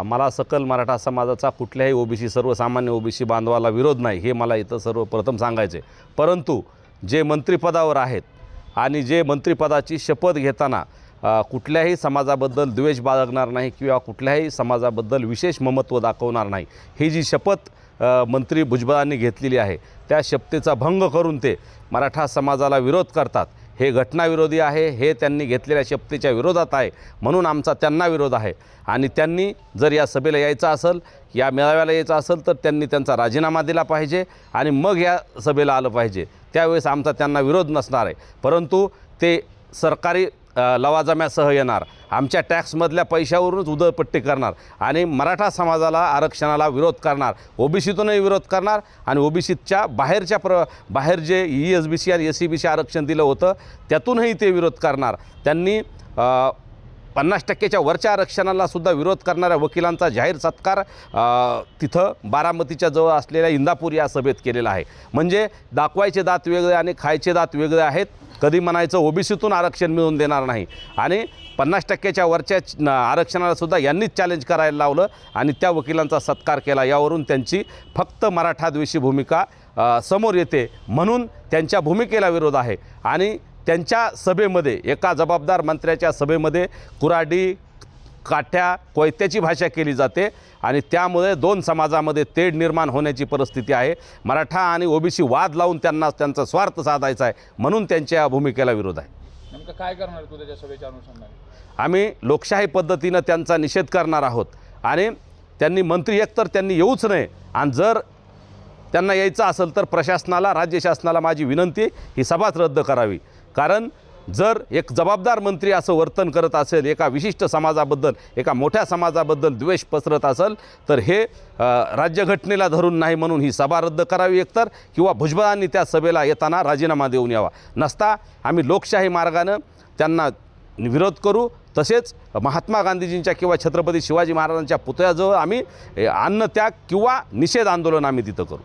मला सकल मराठा समाजाचा कुठल्याही ओबीसी सर्वसामान्य ओबीसी बांधवाला विरोध नाही, हे मला इथं सर्वप्रथम सांगायचे। परंतु जे मंत्रिपदावर आहेत आणि जे मंत्रिपदाची शपथ घेताना कुठल्याही समाजाबद्दल द्वेष बाळगणार नाही किंवा कुठल्याही समाजाबद्दल विशेष ममत्व दाखवणार नाही, ही जी शपथ मंत्री भुजबळांनी घेतलेली आहे, त्या शपथेचा भंग करून ते मराठा समाजाला विरोध करतात, हे घटनाविरोधी आहे, हे त्यांनी घेतलेल्या शपथेच्या विरोधात आहे। म्हणून आमचा त्यांना विरोध आहे। आणि त्यांनी जर या सभेला यायचं असेल, या मेळाव्याला यायचं असेल, तर त्यांनी त्यांचा राजीनामा दिला पाहिजे आणि मग या सभेला आलं पाहिजे। त्यावेळेस आमचा त्यांना विरोध नसणार आहे। परंतु ते सरकारी लवाजम्यासह येणार, आमच्या टॅक्समधल्या पैशावरूनच उधळपट्टी करणार आणि मराठा समाजाला आरक्षणाला विरोध करणार, ओबीसीतूनही विरोध करणार आणि ओबीसीच्या बाहेर जे ESBC आणि SCBC आरक्षण दिलं होतं त्यातूनही ते विरोध करणार। त्यांनी 50%च्या वरच्या आरक्षणाला सुद्धा विरोध करणाऱ्या वकिलांचा जाहीर सत्कार तिथं बारामतीच्या जवळ असलेल्या इंदापूर या सभेत केलेला आहे। म्हणजे दाखवायचे दात वेगळे आणि खायचे दात वेगळे आहेत। कधी म्हणायचं ओबीसीतून आरक्षण मिळवून देणार नाही आणि 50%च्या वरच्या आरक्षणाला सुद्धा यांनीच चॅलेंज करायला लावलं आणि त्या वकिलांचा सत्कार केला। यावरून त्यांची फक्त मराठाद्वेषी भूमिका समोर येते, म्हणून त्यांच्या भूमिकेला विरोध आहे। आणि त्यांच्या सभेमध्ये, एका जबाबदार मंत्र्याच्या सभेमध्ये कुऱ्हाडी, काठ्या, कोयत्याची भाषा केली जाते आणि त्यामुळे दोन समाजामध्ये तेढ निर्माण होण्याची परिस्थिती आहे। मराठा आणि ओबीसी वाद लावून त्यांना त्यांचा स्वार्थ साधायचा आहे, म्हणून त्यांच्या भूमिकेला विरोध आहे। नेमकं काय करणार तू त्याच्या सभेच्या अनुषंगाने? आम्ही लोकशाही पद्धतीनं त्यांचा निषेध करणार आहोत आणि त्यांनी मंत्री एकतर त्यांनी येऊच नये आणि जर त्यांना यायचं असेल तर प्रशासनाला, राज्य शासनाला माझी विनंती, ही सभाच रद्द करावी। कारण जर एक जबाबदार मंत्री असं वर्तन करत असेल, एका विशिष्ट समाजाबद्दल, एका मोठ्या समाजाबद्दल द्वेष पसरत असेल, तर हे राज्यघटनेला धरून नाही, म्हणून ही सभा रद्द करावी एकतर, किंवा भुजबळांनी त्या सभेला येताना राजीनामा देऊन यावा। नसता आम्ही लोकशाही मार्गानं त्यांना विरोध करू। तसेच महात्मा गांधीजींच्या किंवा छत्रपती शिवाजी महाराजांच्या पुतळ्याजवळ आम्ही अन्नत्याग किंवा निषेध आंदोलन आम्ही तिथं करू।